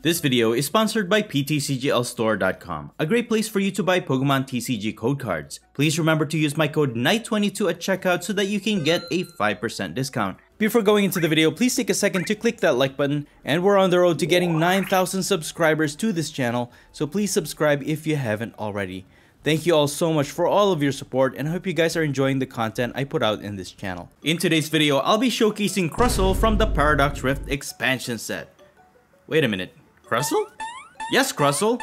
This video is sponsored by PTCGLstore.com, a great place for you to buy Pokemon TCG code cards. Please remember to use my code KNIGHT22 at checkout so that you can get a 5% discount. Before going into the video, please take a second to click that like button, and we're on the road to getting 9,000 subscribers to this channel, so please subscribe if you haven't already. Thank you all so much for all of your support, and I hope you guys are enjoying the content I put out in this channel. In today's video, I'll be showcasing Crustle from the Paradox Rift expansion set. Wait a minute. Crustle? Yes, Crustle.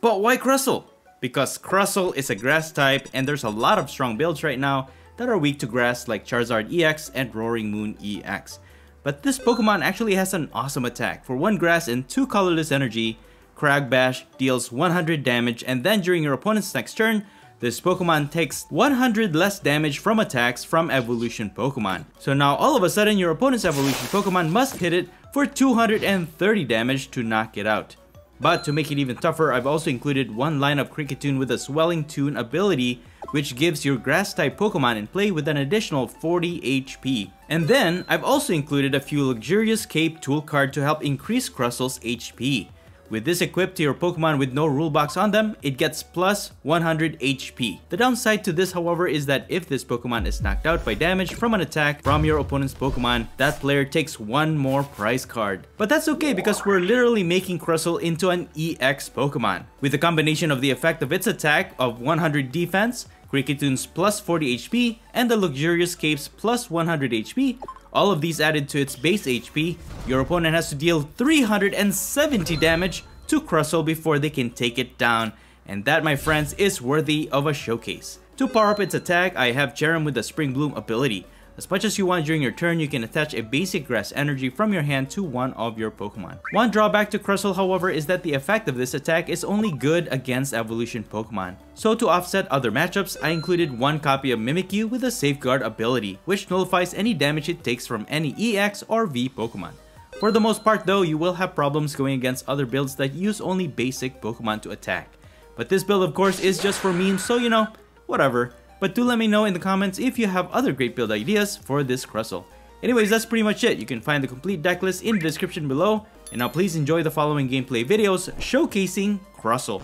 But why Crustle? Because Crustle is a grass type and there's a lot of strong builds right now that are weak to grass like Charizard EX and Roaring Moon EX. But this Pokemon actually has an awesome attack. For 1 grass and 2 colorless energy, Crag Bash deals 100 damage, and then during your opponent's next turn, this Pokemon takes 100 less damage from attacks from evolution Pokemon. So now all of a sudden your opponent's evolution Pokemon must hit it for 230 damage to knock it out. But to make it even tougher, I've also included one line of Kricketune with a Swelling Tune ability, which gives your grass type Pokemon in play with an additional 40 HP. And then I've also included a few Luxurious Cape tool card to help increase Crustle's HP. With this equipped to your Pokemon with no rule box on them, it gets plus 100 HP. The downside to this, however, is that if this Pokemon is knocked out by damage from an attack from your opponent's Pokemon, that player takes 1 more prize card. But that's okay because we're literally making Crustle into an EX Pokemon. With the combination of the effect of its attack of 100 defense, Krickitune's plus 40 HP, and the Luxurious Cape's plus 100 HP, all of these added to its base HP, your opponent has to deal 370 damage to Crustle before they can take it down. And that, my friends, is worthy of a showcase. To power up its attack, I have Cherrim with the Spring Bloom ability. As much as you want during your turn, you can attach a basic grass energy from your hand to one of your Pokemon. One drawback to Crustle, however, is that the effect of this attack is only good against evolution Pokemon. So to offset other matchups, I included 1 copy of Mimikyu with a Safeguard ability, which nullifies any damage it takes from any EX or V Pokemon. For the most part though, you will have problems going against other builds that use only basic Pokemon to attack. But this build of course is just for memes, so you know, whatever. But do let me know in the comments if you have other great build ideas for this Crustle. Anyways, that's pretty much it. You can find the complete deck list in the description below. And now please enjoy the following gameplay videos showcasing Crustle.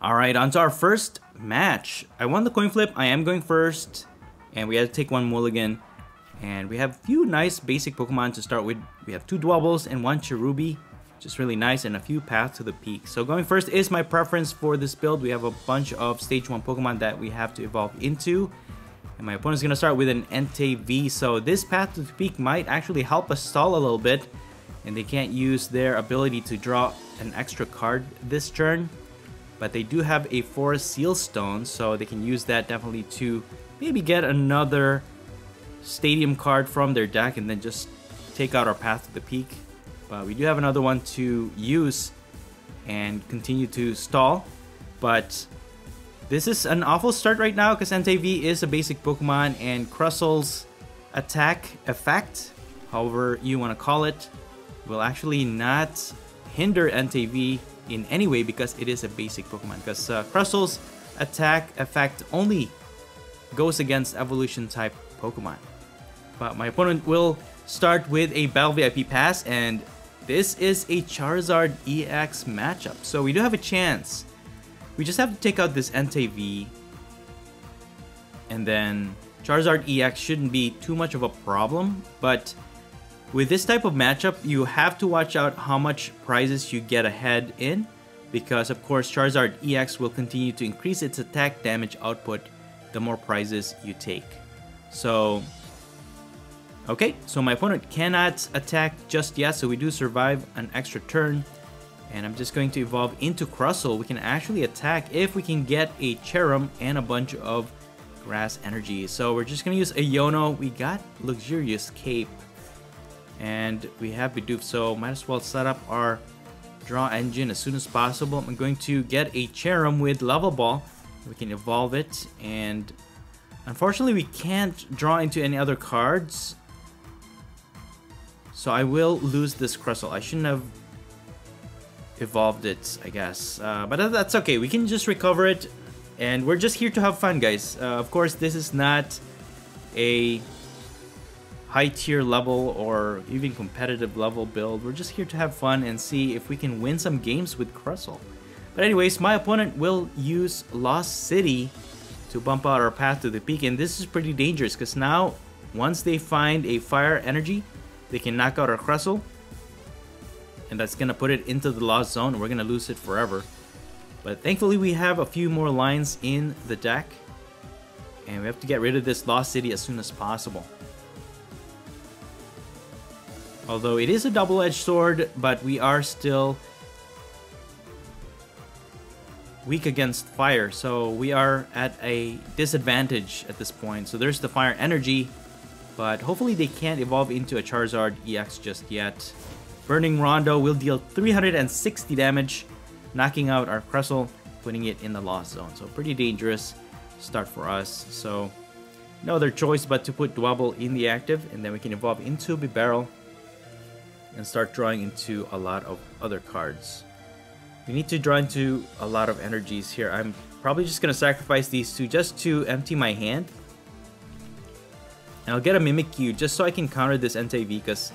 Alright, on to our first match. I won the coin flip. I am going first. And we had to take 1 mulligan. And we have a few nice basic Pokemon to start with. We have 2 Dwobbles and 1 Cherubi, which is really nice, and a few Paths to the Peak. So going first is my preference for this build. We have a bunch of stage 1 Pokemon that we have to evolve into. And my opponent's going to start with an Entei V. So this Path to the Peak might actually help us stall a little bit. And they can't use their ability to draw an extra card this turn. But they do have a Forest Seal Stone, so they can use that definitely to maybe get another Stadium card from their deck and then just take out our Path to the Peak. But we do have another one to use and continue to stall. But this is an awful start right now because Entei V is a basic Pokemon, and Crustle's attack effect, however you want to call it, will actually not hinder Entei V in any way because it is a basic Pokemon. Because Crustle's attack effect only goes against evolution type Pokemon. But my opponent will start with a Battle VIP pass, and this is a Charizard EX matchup. So we do have a chance. We just have to take out this Entei V. And then Charizard EX shouldn't be too much of a problem. But with this type of matchup, you have to watch out how much prizes you get ahead in. Because of course Charizard EX will continue to increase its attack damage output the more prizes you take. So okay, so my opponent cannot attack just yet, so we do survive an extra turn. And I'm just going to evolve into Crustle. We can actually attack if we can get a Cherrim and a bunch of grass energy. So we're just going to use a Yono. We got Luxurious Cape. And we have Bidoof, so might as well set up our draw engine as soon as possible. I'm going to get a Cherrim with Level Ball. We can evolve it. And unfortunately, we can't draw into any other cards. So I will lose this Crustle. I shouldn't have evolved it, I guess. But that's okay. We can just recover it. And we're just here to have fun, guys. Of course, this is not a high tier level or even competitive level build. We're just here to have fun and see if we can win some games with Crustle. But anyways, my opponent will use Lost City to bump out our path to the peak, and this is pretty dangerous because now once they find a fire energy, they can knock out our Crustle, and that's gonna put it into the Lost Zone. We're gonna lose it forever. But thankfully we have a few more lines in the deck, and we have to get rid of this Lost City as soon as possible. Although it is a double-edged sword, but we are still weak against fire, so we are at a disadvantage at this point. So there's the fire energy, but hopefully they can't evolve into a Charizard EX just yet. Burning Rondo will deal 360 damage, knocking out our Crustle, putting it in the Lost Zone. So pretty dangerous start for us. So no other choice but to put Dwebble in the active, and then we can evolve into Bibarel and start drawing into a lot of other cards. We need to draw into a lot of energies here. I'm probably just gonna sacrifice these two just to empty my hand. And I'll get a Mimikyu just so I can counter this Entei-V, because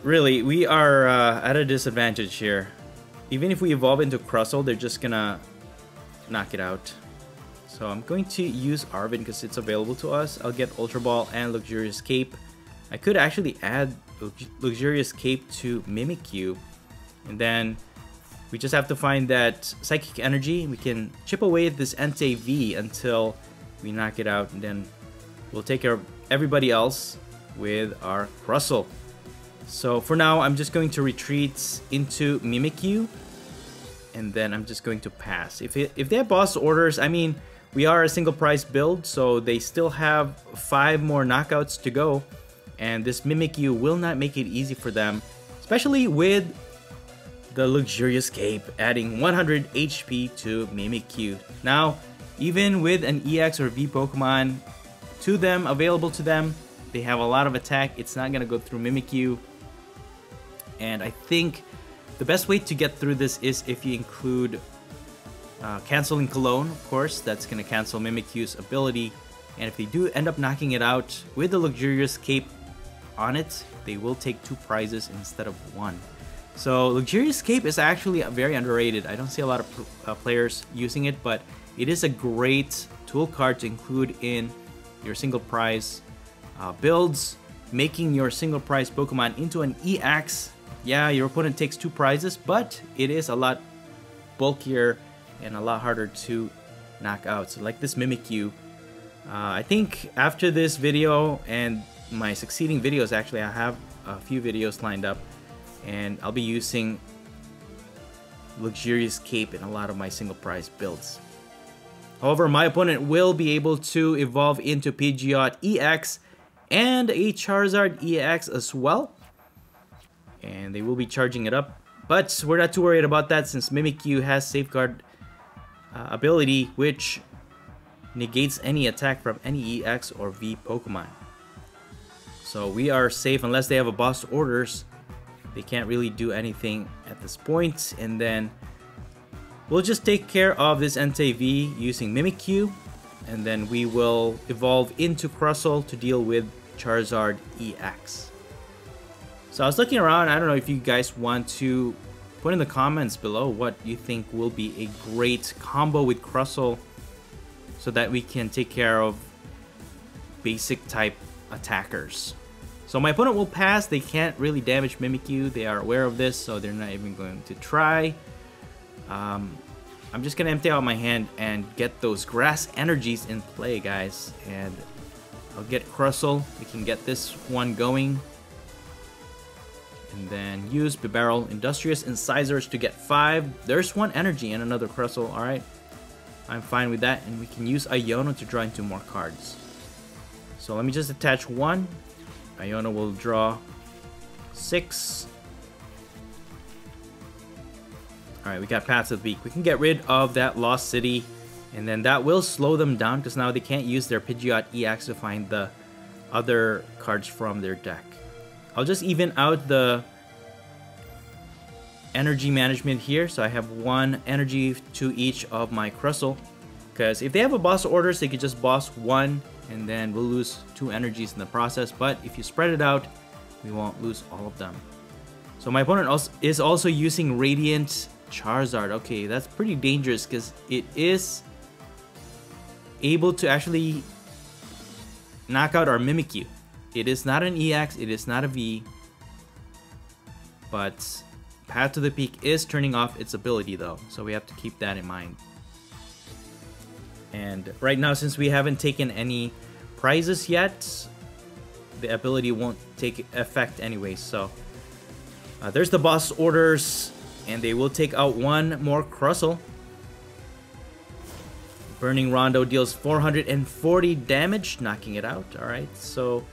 really, we are at a disadvantage here. Even if we evolve into Crustle, they're just gonna knock it out. So I'm going to use Arvin because it's available to us. I'll get Ultra Ball and Luxurious Cape. I could actually add Luxurious Cape to Mimikyu, and then we just have to find that Psychic Energy. We can chip away at this Entei-V until we knock it out, and then we'll take care of everybody else with our Crustle. So for now, I'm just going to retreat into Mimikyu, and then I'm just going to pass. If they have boss orders, I mean, we are a single price build, so they still have 5 more knockouts to go, and this Mimikyu will not make it easy for them, especially with the Luxurious Cape adding 100 HP to Mimikyu. Now, even with an EX or V Pokemon to them, available to them, they have a lot of attack. It's not gonna go through Mimikyu. And I think the best way to get through this is if you include canceling Cologne, of course. That's gonna cancel Mimikyu's ability. And if they do end up knocking it out with the Luxurious Cape on it, they will take 2 prizes instead of 1. So Luxurious Cape is actually very underrated. I don't see a lot of players using it, but it is a great tool card to include in your single prize builds, making your single prize Pokemon into an EX. Yeah, your opponent takes 2 prizes, but it is a lot bulkier and a lot harder to knock out. So like this Mimikyu, I think after this video and my succeeding videos, actually I have a few videos lined up, and I'll be using Luxurious Cape in a lot of my single prize builds. However, my opponent will be able to evolve into Pidgeot EX and a Charizard EX as well, and they will be charging it up, but we're not too worried about that since Mimikyu has Safeguard ability, which negates any attack from any EX or V Pokemon. So we are safe unless they have a boss orders. They can't really do anything at this point, and then we'll just take care of this Entei-V using Mimikyu, and then we will evolve into Crustle to deal with Charizard EX. So I was looking around. I don't know if you guys want to put in the comments below what you think will be a great combo with Crustle so that we can take care of basic type attackers. So my opponent will pass. They can't really damage Mimikyu. They are aware of this, so they're not even going to try. I'm just gonna empty out my hand and get those grass energies in play, guys, and I'll get Crustle. We can get this one going, and then use Bibarel, Industrious Incisors to get 5. There's 1 energy and another Crustle. All right, I'm fine with that, and we can use Iono to draw into more cards. So let me just attach 1. Iono will draw 6. Alright, we got Paths of the Weak. We can get rid of that Lost City, and then that will slow them down because now they can't use their Pidgeot EX to find the other cards from their deck. I'll just even out the energy management here, so I have 1 energy to each of my Crustle, because if they have a boss orders, they could just boss 1 and then we'll lose 2 energies in the process. But if you spread it out, we won't lose all of them. So my opponent is also using Radiant Charizard. Okay, that's pretty dangerous because it is able to actually knock out our Mimikyu. It is not an EX, it is not a V, but Path to the Peak is turning off its ability though, so we have to keep that in mind. And right now, since we haven't taken any prizes yet, the ability won't take effect anyway. So there's the boss orders, and they will take out 1 more Crustle. Burning Rondo deals 440 damage, knocking it out. Alright, so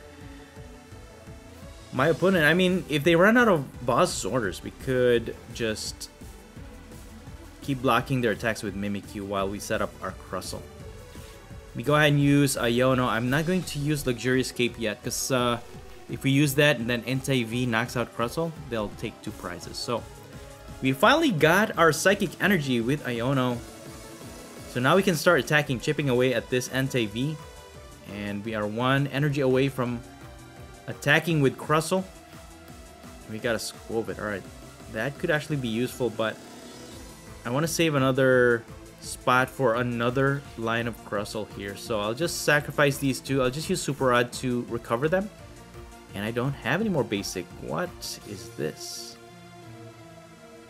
my opponent, I mean, if they run out of boss orders, we could just keep blocking their attacks with Mimikyu while we set up our Crustle. We go ahead and use Iono. I'm not going to use Luxurious Cape yet, because if we use that and then Anti-V knocks out Crustle, they'll take 2 prizes. So we finally got our Psychic Energy with Iono. So now we can start attacking, chipping away at this Anti-V. And we are 1 energy away from attacking with Crustle. We got a Squovit. Alright, that could actually be useful, but I want to save another spot for another line of Crustle here. So I'll just sacrifice these 2. I'll just use Super Rod to recover them. And I don't have any more basic. What is this?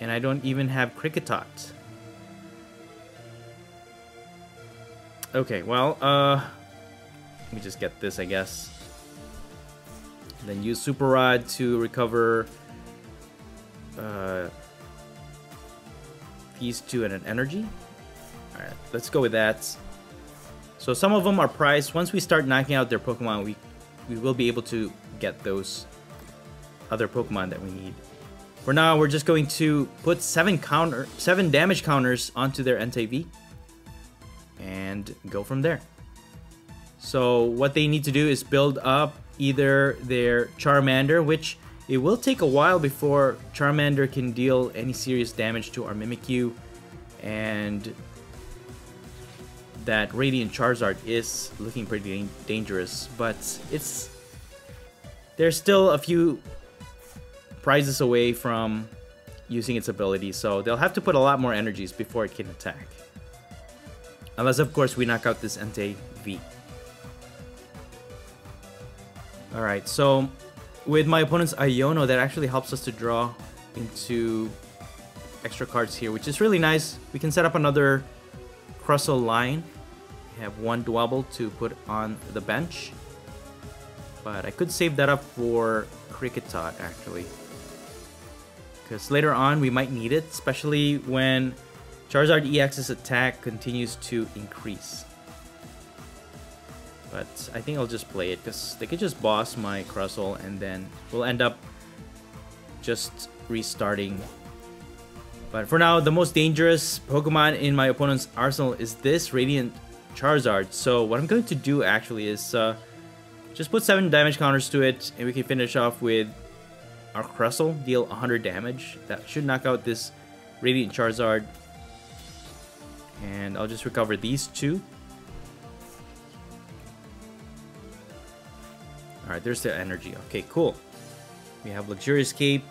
And I don't even have Kricketune. Okay, well, let me just get this, I guess. And then use Super Rod to recover these 2 and an energy. Alright, let's go with that. So some of them are prized. Once we start knocking out their Pokemon, we will be able to get those other Pokemon that we need. For now, we're just going to put 7 damage counters onto their Anti-V and go from there. So what they need to do is build up either their Charmander, which it will take a while before Charmander can deal any serious damage to our Mimikyu, and that Radiant Charizard is looking pretty dangerous, but there's still a few prizes away from using its ability, so they'll have to put a lot more energies before it can attack. Unless, of course, we knock out this Anti-V. Alright, so with my opponent's Iono, that actually helps us to draw into extra cards here, which is really nice. We can set up another Crustle line. We have 1 Dwebble to put on the bench. But I could save that up for Kricketune, actually. Because later on, we might need it, especially when Charizard EX's attack continues to increase. But I think I'll just play it, because they could just boss my Crustle, and then we'll end up just restarting. But for now, the most dangerous Pokemon in my opponent's arsenal is this Radiant Charizard. So what I'm going to do actually is just put 7 damage counters to it, and we can finish off with our Crustle, deal 100 damage. That should knock out this Radiant Charizard. And I'll just recover these 2. Alright, there's the energy. Okay, cool. We have Luxurious Cape,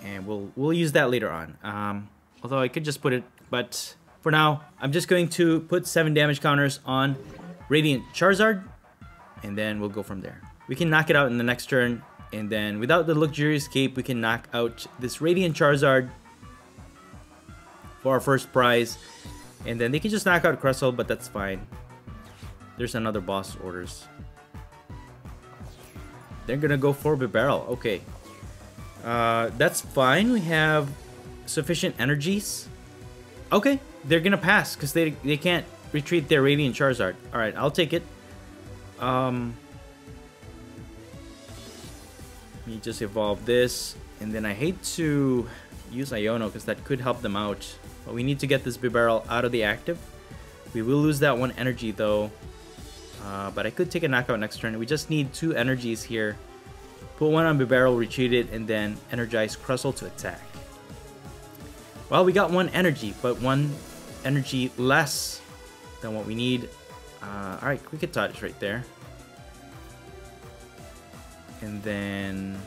and we'll use that later on. Although I could just put it, but for now, I'm just going to put 7 damage counters on Radiant Charizard, and then we'll go from there. We can knock it out in the next turn, and then without the Luxurious Cape, we can knock out this Radiant Charizard for our first prize. And then they can just knock out Crustle, but that's fine. There's another boss orders. They're gonna go for Bibarel. Okay. That's fine. We have sufficient energies. Okay, they're gonna pass because they can't retreat their Radiant Charizard. Alright, I'll take it. Let me just evolve this. And then I hate to use Iono because that could help them out. But we need to get this Bibarel out of the active. We will lose that 1 energy though. But I could take a knockout next turn. We just need 2 energies here. Put 1 on Bibarel, retreat it, and then energize Crustle to attack. Well, we got 1 energy, but 1 energy less than what we need. Alright, Kricketune is right there. And then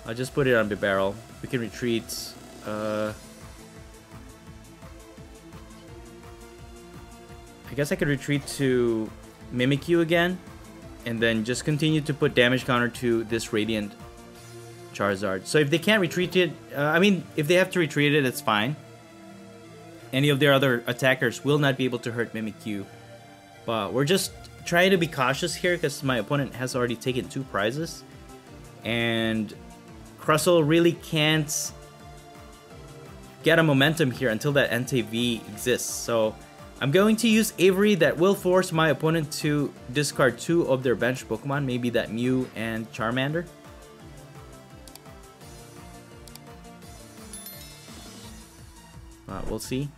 I'll just put it on the barrel. We can retreat. I guess I could retreat to Mimikyu again. And then just continue to put damage counter to this Radiant Charizard. So if they can't retreat it, I mean, if they have to retreat it, it's fine. Any of their other attackers will not be able to hurt Mimikyu. But we're just trying to be cautious here because my opponent has already taken 2 prizes. And Crustle really can't get a momentum here until that NTV exists. So I'm going to use Avery. That will force my opponent to discard 2 of their bench Pokemon. Maybe that Mew and Charmander. We'll see.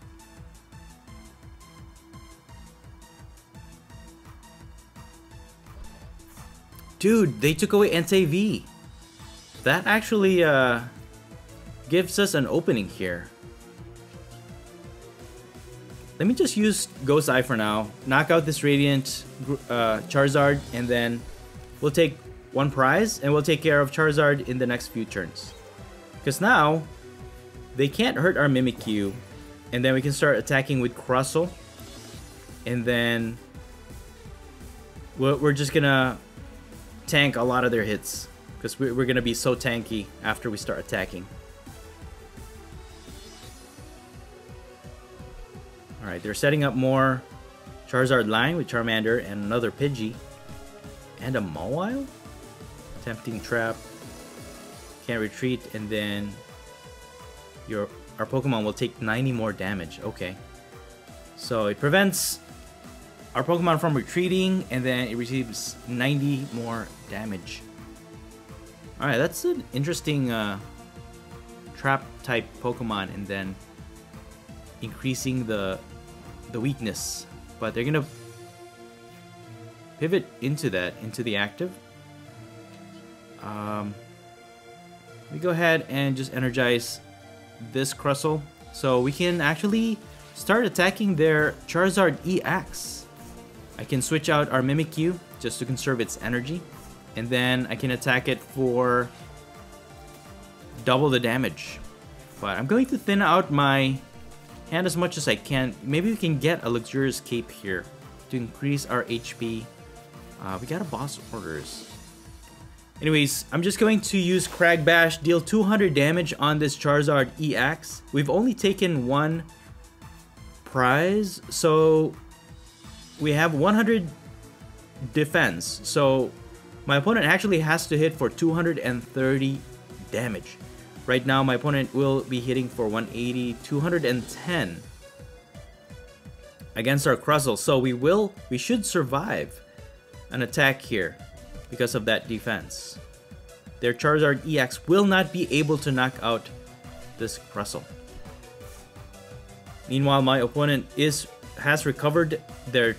Dude, they took away NTV. That actually gives us an opening here. Let me just use Ghost Eye for now. Knock out this Radiant Charizard, and then we'll take 1 prize, and we'll take care of Charizard in the next few turns. Because now, they can't hurt our Mimikyu, and then we can start attacking with Crustle. And then we're just gonna tank a lot of their hits, because we're gonna be so tanky after we start attacking. Alright, they're setting up more Charizard line with Charmander and another Pidgey. And a Mawile? Tempting Trap. Can't retreat, and then our Pokemon will take 90 more damage. Okay. So it prevents our Pokemon from retreating, and then it receives 90 more damage. Alright, that's an interesting trap type Pokemon, and then increasing the weakness. But they're gonna pivot into that, into the active. We go ahead and just energize this Crustle, so we can actually start attacking their Charizard EX. I can switch out our Mimikyu just to conserve its energy, and then I can attack it for double the damage. But I'm going to thin out my hand as much as I can. Maybe we can get a Luxurious Cape here to increase our HP. We got a boss orders. Anyways, I'm just going to use Crag Bash, deal 200 damage on this Charizard EX. We've only taken 1 prize, so we have 100 defense. So my opponent actually has to hit for 230 damage. Right now, my opponent will be hitting for 180, 210 against our Crustle. So we should survive an attack here because of that defense. Their Charizard EX will not be able to knock out this Crustle. Meanwhile, my opponent has recovered their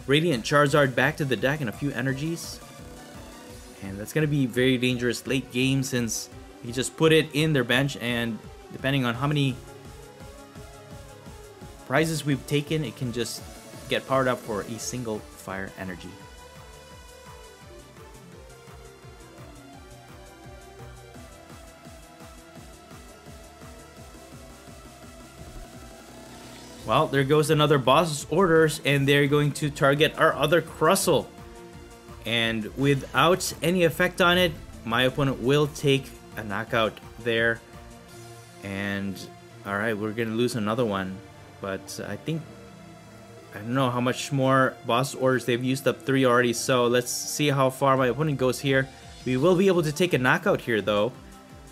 Radiant Charizard back to the deck in a few energies. And that's going to be very dangerous late game, since he just put it in their bench, and depending on how many prizes we've taken, it can just get powered up for a single fire energy. Well, there goes another boss's orders, and they're going to target our other Crustle. And without any effect on it, my opponent will take a knockout there. And alright, we're gonna lose another one. But I don't know how much more boss orders. They've used up 3 already, so let's see how far my opponent goes here. We will be able to take a knockout here though.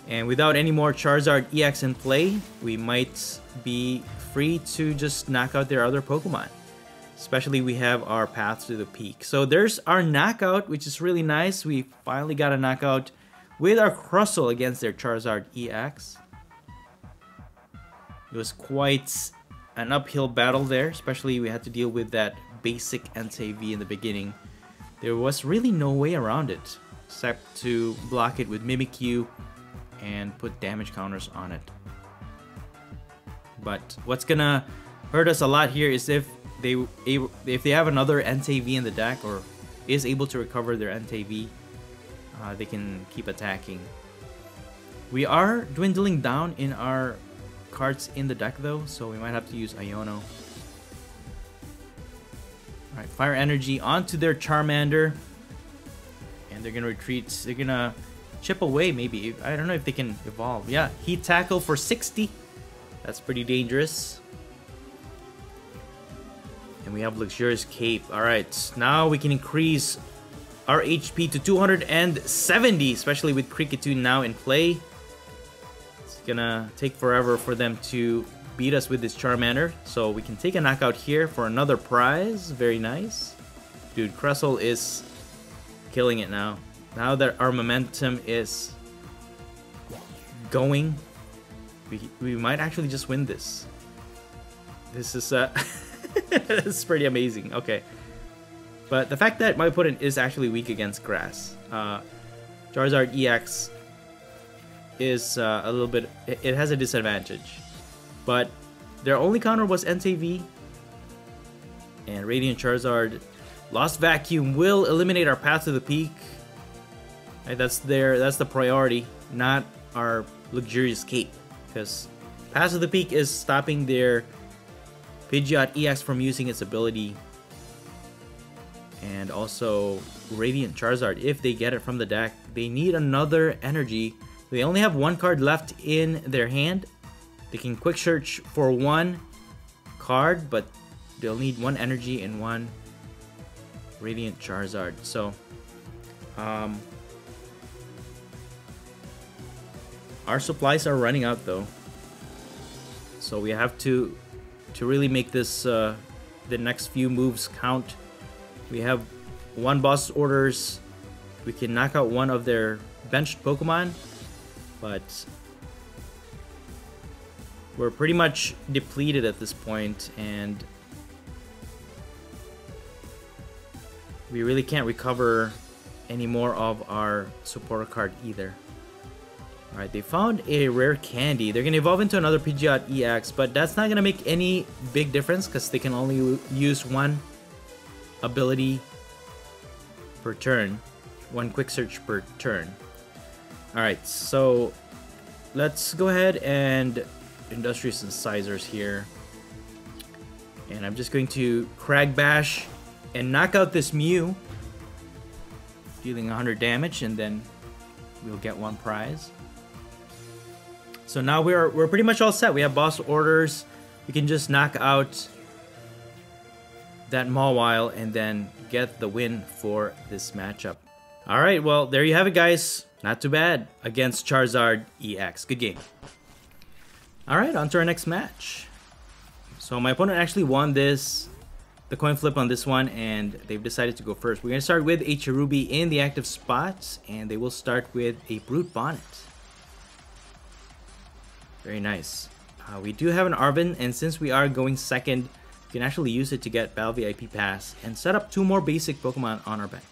And without any more Charizard EX in play, we might be free to just knock out their other Pokemon. Especially we have our path to the peak. So there's our knockout, which is really nice. We finally got a knockout with our Crustle against their Charizard EX. It was quite an uphill battle there, especially we had to deal with that basic NTV in the beginning. There was really no way around it, except to block it with Mimikyu and put damage counters on it. But what's gonna hurt us a lot here is if they have another NTV in the deck or is able to recover their NTV, they can keep attacking. We are dwindling down in our cards in the deck though, so we might have to use Iono. Alright, Fire Energy onto their Charmander. And they're gonna retreat. They're gonna chip away maybe. I don't know if they can evolve. Yeah, Heat Tackle for 60. That's pretty dangerous. And we have Luxurious Cape. Alright, now we can increase our HP to 270, especially with Kricketune now in play. It's gonna take forever for them to beat us with this Charmander. So we can take a knockout here for another prize. Very nice. Dude, Crustle is killing it now. Now that our momentum is going, we might actually just win this. This is this is pretty amazing. Okay. But the fact that my opponent is actually weak against grass. Charizard EX is a little bit... It has a disadvantage. But their only counter was NTV. And Radiant Charizard Lost Vacuum will eliminate our path to the peak. Right, that's the priority, not our Luxurious Cape. Because path to the peak is stopping their Pidgeot EX from using its ability. And also Radiant Charizard, if they get it from the deck, they need another energy. They only have one card left in their hand. They can quick search for one card, but they'll need one energy and one Radiant Charizard. So our supplies are running out though. So we have to really make this the next few moves count. We have one boss orders. We can knock out one of their benched Pokemon, but we're pretty much depleted at this point, and we really can't recover any more of our supporter card either. Alright, they found a rare candy. They're gonna evolve into another Pidgeot EX, but that's not gonna make any big difference because they can only use one ability per turn, one quick search per turn. Alright, so let's go ahead and Industrious Incisors here. And I'm just going to Crag Bash and knock out this Mew, dealing 100 damage, and then we'll get one prize. So now we're pretty much all set. We have boss orders. We can just knock out that Mawile and then get the win for this matchup. Alright, well, there you have it, guys. Not too bad against Charizard EX. Good game. Alright, on to our next match. So my opponent actually won the coin flip on this one, and they've decided to go first. We're going to start with a Cherubi in the active spots, and they will start with a Brute Bonnet. Very nice. We do have an Arven, and since we are going second, we can actually use it to get Battle VIP Pass and set up 2 more basic Pokemon on our bench.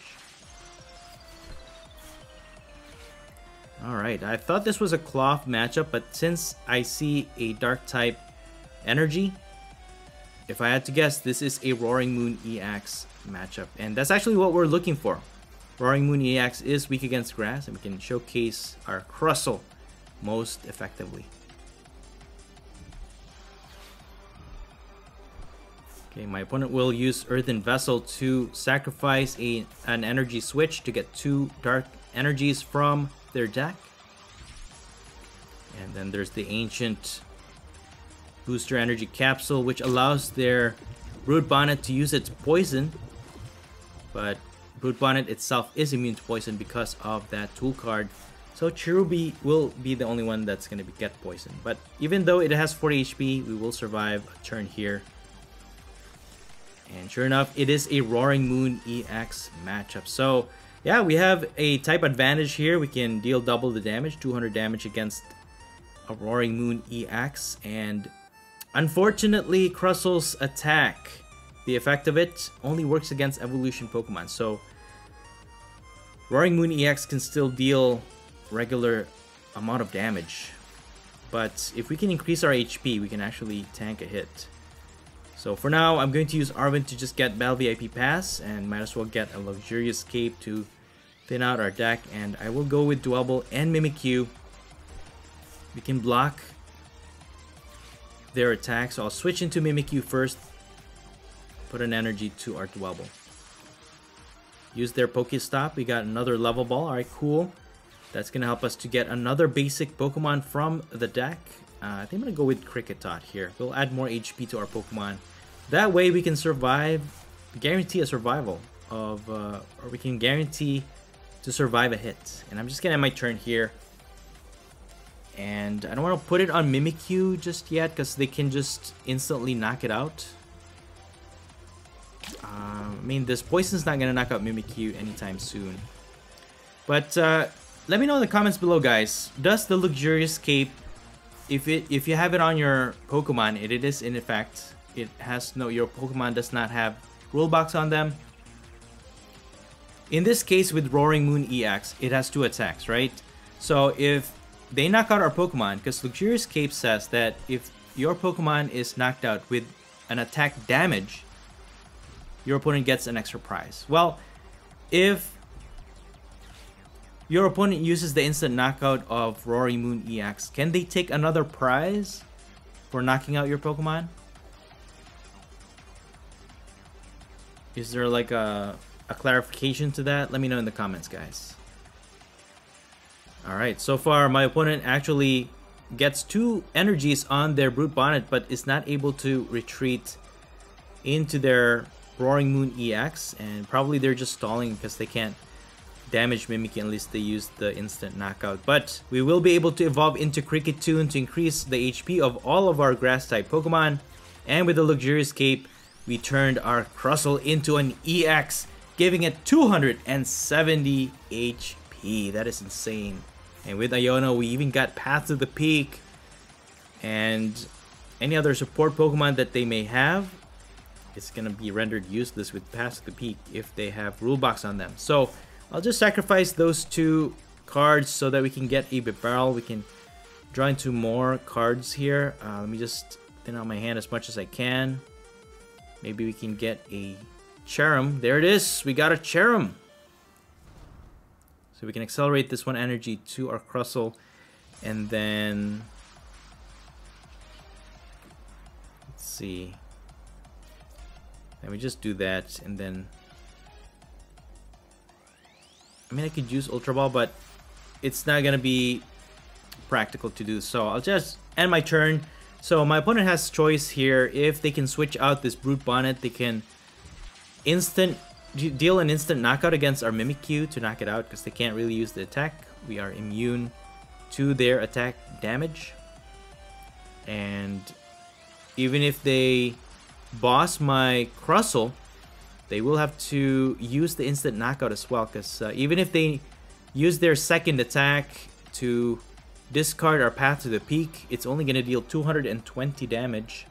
Alright, I thought this was a Cloth matchup, but since I see a Dark type energy, if I had to guess, this is a Roaring Moon EX matchup. And that's actually what we're looking for. Roaring Moon EX is weak against grass, and we can showcase our Crustle most effectively. Okay, my opponent will use Earthen Vessel to sacrifice an energy switch to get 2 dark energies from their deck. And then there's the Ancient Booster Energy Capsule, which allows their Brute Bonnet to use its poison. But Brute Bonnet itself is immune to poison because of that tool card. So Cherubi will be the only one that's going to get poisoned. But even though it has 40 HP, we will survive a turn here. And sure enough, it is a Roaring Moon EX matchup. So yeah, we have a type advantage here. We can deal double the damage, 200 damage against a Roaring Moon EX. And unfortunately, Crustle's attack, the effect of it, only works against evolution Pokemon. So Roaring Moon EX can still deal regular amount of damage. But if we can increase our HP, we can actually tank a hit. So for now, I'm going to use Arwen to just get Battle VIP Pass, and might as well get a Luxurious Cape to thin out our deck. And I will go with Dwebble and Mimikyu. We can block their attack, so I'll switch into Mimikyu first. Put an energy to our Dwebble. Use their Pokestop. We got another level ball. Alright, cool. That's going to help us to get another basic Pokemon from the deck. I think I'm going to go with Kricketune here. We'll add more HP to our Pokemon. That way we can survive, guarantee a survival of, or we can guarantee to survive a hit. And I'm just going to end my turn here. And I don't want to put it on Mimikyu just yet because they can just instantly knock it out. I mean, this Poison's not going to knock out Mimikyu anytime soon. But let me know in the comments below, guys. Does the Luxurious Cape, if you have it on your Pokemon, it is in effect, it has no, your Pokemon does not have rule box on them. In this case with Roaring Moon EX, it has 2 attacks, right? So if they knock out our Pokemon, because Luxurious Cape says that if your Pokemon is knocked out with an attack damage, your opponent gets an extra prize. Well, if your opponent uses the instant knockout of Roaring Moon EX, can they take another prize for knocking out your Pokemon? Is there like a clarification to that? Let me know in the comments, guys. Alright, so far my opponent actually gets 2 energies on their Brute Bonnet, but is not able to retreat into their Roaring Moon EX, and probably they're just stalling because they can't damage Mimikyu unless they use the instant knockout. But we will be able to evolve into Kricketune to increase the HP of all of our Grass-type Pokemon. And with the Luxurious Cape, we turned our Crustle into an EX, giving it 270 HP. That is insane. And with Iono, we even got Path to the Peak and any other support Pokemon that they may have. It's going to be rendered useless with Path to the Peak if they have rule box on them. So I'll just sacrifice those 2 cards so that we can get a Barrel. We can draw into more cards here. Let me just thin out my hand as much as I can. Maybe we can get a Cherim. There it is. We got a Cherim. So we can accelerate this 1 energy to our Crustle. And then let's see. Let me just do that, and then I mean, I could use Ultra Ball, but it's not gonna be practical to do so. I'll just end my turn. So my opponent has choice here. If they can switch out this Brute Bonnet, they can deal an instant knockout against our Mimikyu to knock it out because they can't really use the attack. We are immune to their attack damage. And even if they boss my Crustle, they will have to use the instant knockout as well, because even if they use their second attack to discard our Path to the Peak, it's only going to deal 220 damage,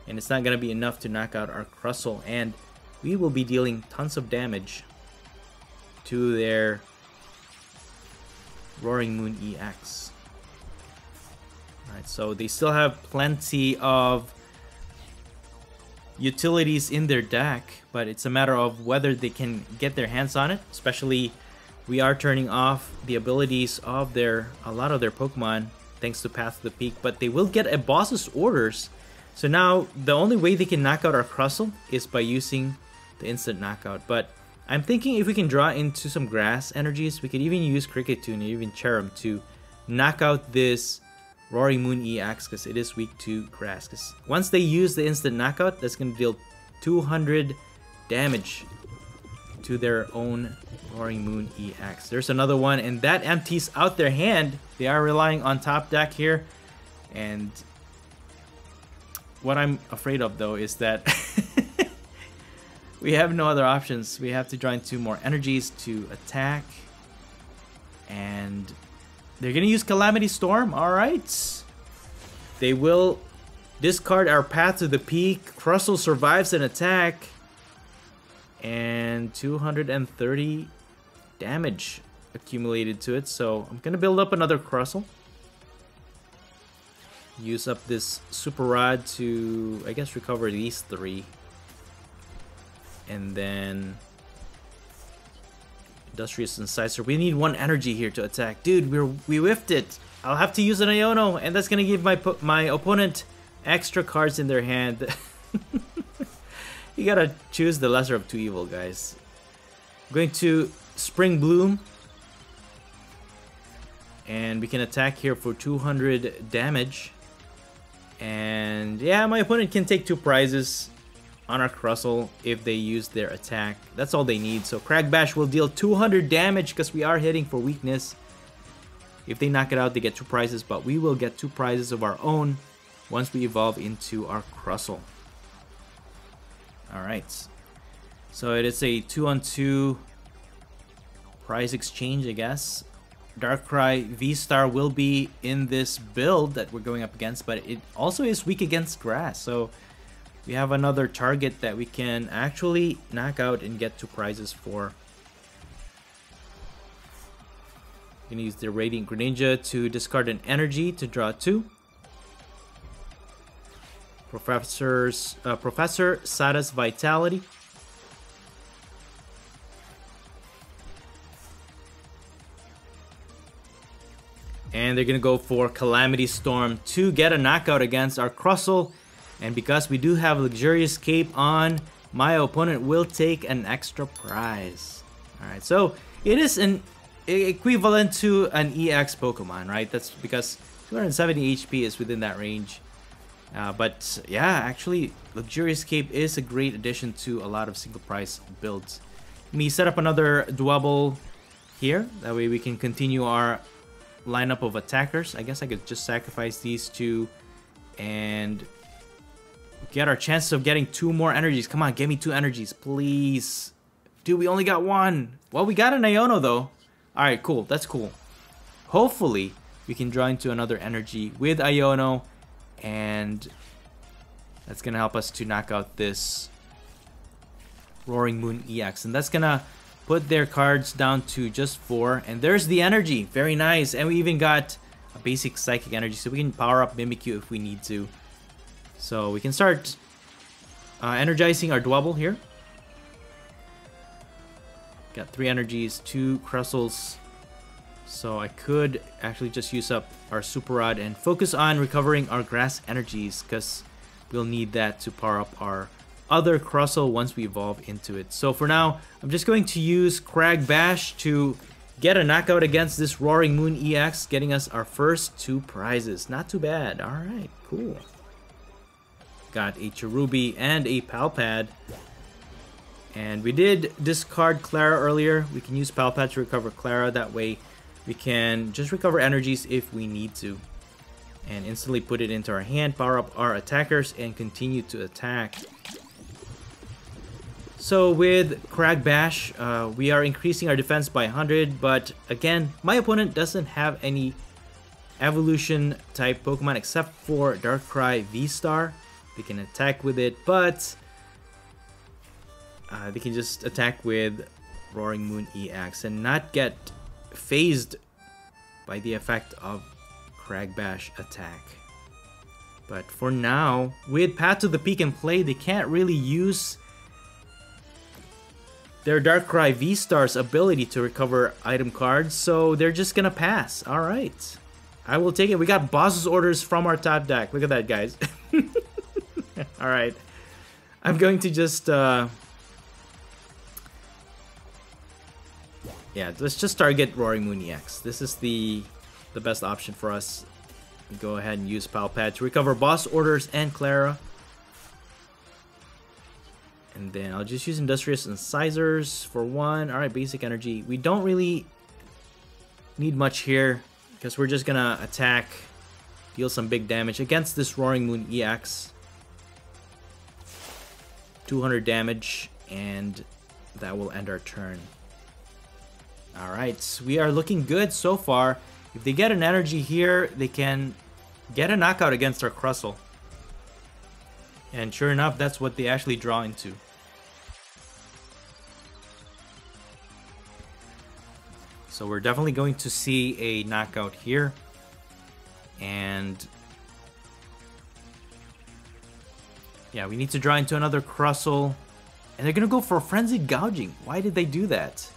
and it's not going to be enough to knock out our Crustle, and we will be dealing tons of damage to their Roaring Moon EX. Alright, so they still have plenty of utilities in their deck, but it's a matter of whether they can get their hands on it. Especially, we are turning off the abilities of a lot of their Pokemon thanks to Path to the Peak, but they will get a boss's orders. So now the only way they can knock out our Crustle is by using the instant knockout. But I'm thinking if we can draw into some grass energies, we could even use Kricketune and even Cherim to knock out this Roaring Moon EX, because it is weak to grass. Because once they use the instant knockout, that's going to deal 200 damage to their own Roaring Moon EX. There's another one, and that empties out their hand. They are relying on top deck here. And what I'm afraid of, though, is that we have no other options. We have to draw into more energies to attack. And they're going to use Calamity Storm. Alright. They will discard our Path to the Peak. Crustle survives an attack. And 230 damage accumulated to it. So I'm going to build up another Crustle. use up this Super Rod to, I guess, recover these 3. And then Industrious Incisor. We need 1 energy here to attack. Dude, we whiffed it. I'll have to use an Iono, and that's gonna give my opponent extra cards in their hand. You gotta choose the lesser of 2 evil, guys. I'm going to Spring Bloom. And we can attack here for 200 damage. And yeah, my opponent can take 2 prizes on our Crustle if they use their attack. That's all they need. So Crag Bash will deal 200 damage because we are hitting for weakness. If they knock it out, they get 2 prizes, but we will get 2 prizes of our own once we evolve into our Crustle. Alright. So it is a 2-on-2 prize exchange, I guess. Darkrai V-Star will be in this build that we're going up against, but it also is weak against grass. So we have another target that we can actually knock out and get 2 prizes for. I'm gonna use the Radiant Greninja to discard an energy to draw 2. Professor Sada's Vitality. And they're gonna go for Calamity Storm to get a knockout against our Crustle. And because we do have Luxurious Cape on, my opponent will take an extra prize. Alright, so it is an equivalent to an EX Pokemon, right? That's because 270 HP is within that range. But yeah, actually, Luxurious Cape is a great addition to a lot of single price builds. Let me set up another Dwebble here. That way we can continue our lineup of attackers. I guess I could just sacrifice these 2 and get our chances of getting 2 more energies. Come on, give me 2 energies, please. Dude, we only got 1. Well, we got an Iono though. Alright, cool. That's cool. Hopefully, we can draw into another energy with Iono, and that's gonna help us to knock out this Roaring Moon EX. And that's gonna put their cards down to just 4. And there's the energy. Very nice. And we even got a basic Psychic Energy, so we can power up Mimikyu if we need to. So we can start energizing our Dwebble here. Got 3 energies, 2 Crustles. So I could actually just use up our Super Rod and focus on recovering our grass energies, because we'll need that to power up our other Crustle once we evolve into it. So for now, I'm just going to use Crag Bash to get a knockout against this Roaring Moon EX, getting us our first 2 prizes. Not too bad. Alright, cool. Got a Cherubi and a Palpad. And we did discard Clara earlier. We can use Palpad to recover Clara. That way we can just recover energies if we need to. And instantly put it into our hand, power up our attackers, and continue to attack. So with Crag Bash, we are increasing our defense by 100. But again, my opponent doesn't have any evolution type Pokemon except for Darkrai V-Star. They can attack with it, but they can just attack with Roaring Moon EX and not get phased by the effect of Crag Bash attack. But for now, with Path to the Peak in play, they can't really use their Darkrai V-Star's ability to recover item cards, so they're just gonna pass. Alright. I will take it. We got boss's orders from our top deck. Look at that, guys. Alright. I'm going to just yeah, let's just target Roaring Moon EX. This is the best option for us. Go ahead and use Palpad to recover boss orders and Clara. And then I'll just use Industrious Incisors for 1. Alright, basic energy. We don't really need much here, because we're just gonna attack, deal some big damage against this Roaring Moon EX. 200 damage, and that will end our turn. Alright, we are looking good so far. If they get an energy here, they can get a knockout against our Crustle. And sure enough, that's what they actually draw into. So we're definitely going to see a knockout here. And Yeah, we need to draw into another Crustle. And they're gonna go for Frenzied Gouging. Why did they do that?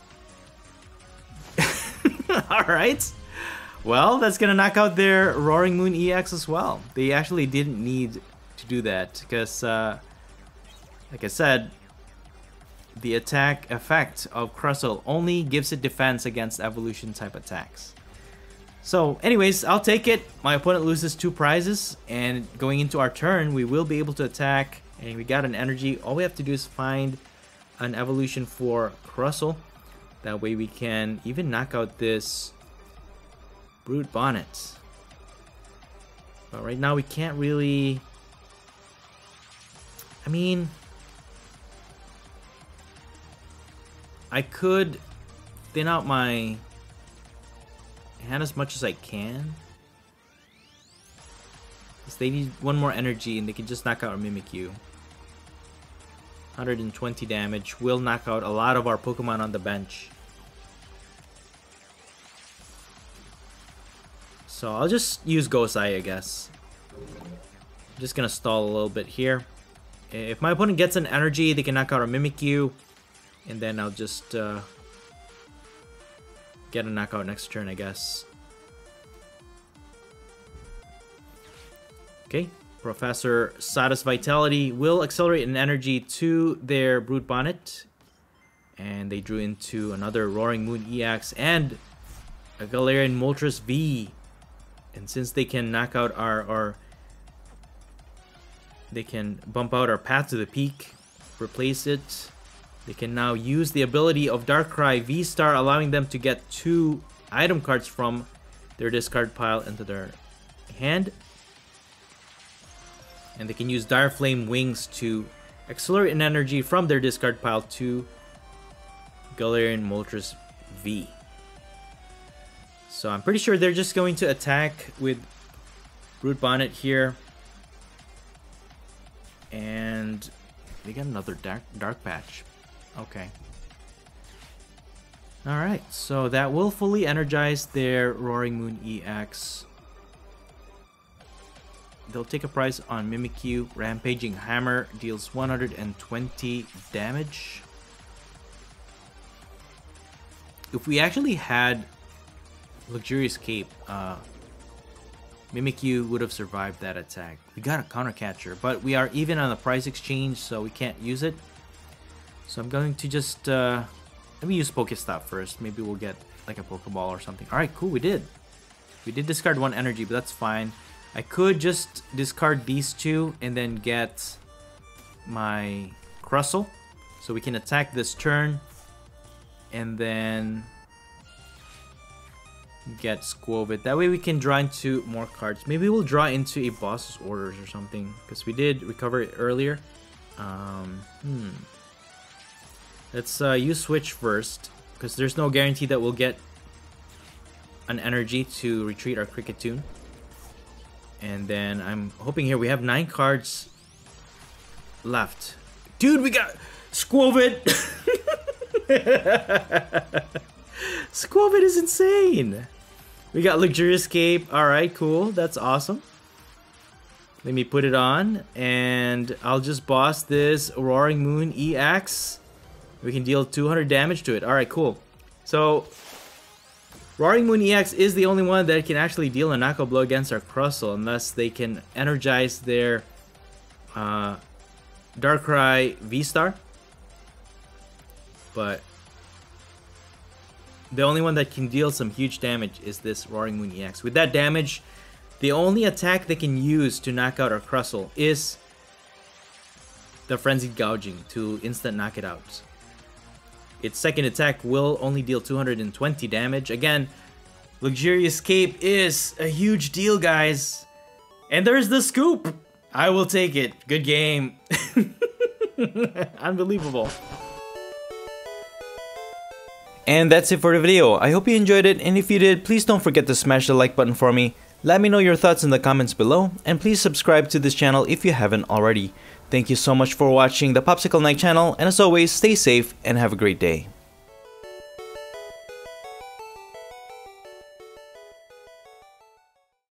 Alright. Well, that's gonna knock out their Roaring Moon EX as well. They actually didn't need to do that because, like I said, the attack effect of Crustle only gives it defense against evolution type attacks. So anyways, I'll take it. My opponent loses 2 prizes, and going into our turn, we will be able to attack, and we got an energy. All we have to do is find an evolution for Crustle. That way we can even knock out this Brute Bonnet. But right now we can't really... I mean... I could thin out my hand as much as I can. Because they need 1 more energy and they can just knock out our Mimikyu. 120 damage will knock out a lot of our Pokemon on the bench. So I'll just use Gosai, I guess. I'm just gonna stall a little bit here. If my opponent gets an energy, they can knock out our Mimikyu. And then I'll just get a knockout next turn, I guess. Okay, Professor Sada's Vitality will accelerate an energy to their Brute Bonnet. And they drew into another Roaring Moon EX and a Galarian Moltres V. And since they can knock out they can bump out our Path to the Peak, replace it. They can now use the ability of Darkrai V-Star, allowing them to get 2 item cards from their discard pile into their hand. And they can use Dire Flame Wings to accelerate an energy from their discard pile to Galarian Moltres V. So I'm pretty sure they're just going to attack with Brute Bonnet here. And they got another Dark Patch. Okay. Alright, so that will fully energize their Roaring Moon EX. They'll take a prize on Mimikyu. Rampaging Hammer deals 120 damage. If we actually had Luxurious Cape, Mimikyu would have survived that attack. We got a counter catcher, but we are even on the prize exchange, so we can't use it. So I'm going to just, let me use Pokestop first. Maybe we'll get like a Pokeball or something. Alright, cool, we did. We did discard 1 energy, but that's fine. I could just discard these 2 and then get my Crustle. So we can attack this turn and then get Squovit. That way we can draw into more cards. Maybe we'll draw into a Boss's Orders or something, because we did recover it earlier. Let's use Switch first, because there's no guarantee that we'll get an energy to retreat our Kricketune. And then I'm hoping here we have 9 cards left. Dude, we got Squovit! Squovit is insane! We got Luxurious Cape. Alright, cool. That's awesome. Let me put it on, and I'll just boss this Roaring Moon EX. We can deal 200 damage to it. Alright, cool. So, Roaring Moon EX is the only one that can actually deal a knockout blow against our Crustle, unless they can energize their Darkrai V-Star. But the only one that can deal some huge damage is this Roaring Moon EX. With that damage, the only attack they can use to knock out our Crustle is the Frenzied Gouging to instant knock it out. Its second attack will only deal 220 damage. Again, Luxurious Cape is a huge deal, guys. And there's the scoop. I will take it. Good game. Unbelievable. And that's it for the video. I hope you enjoyed it, and if you did, please don't forget to smash the like button for me. Let me know your thoughts in the comments below, and please subscribe to this channel if you haven't already. Thank you so much for watching the Popsicleknight channel, and as always, stay safe and have a great day.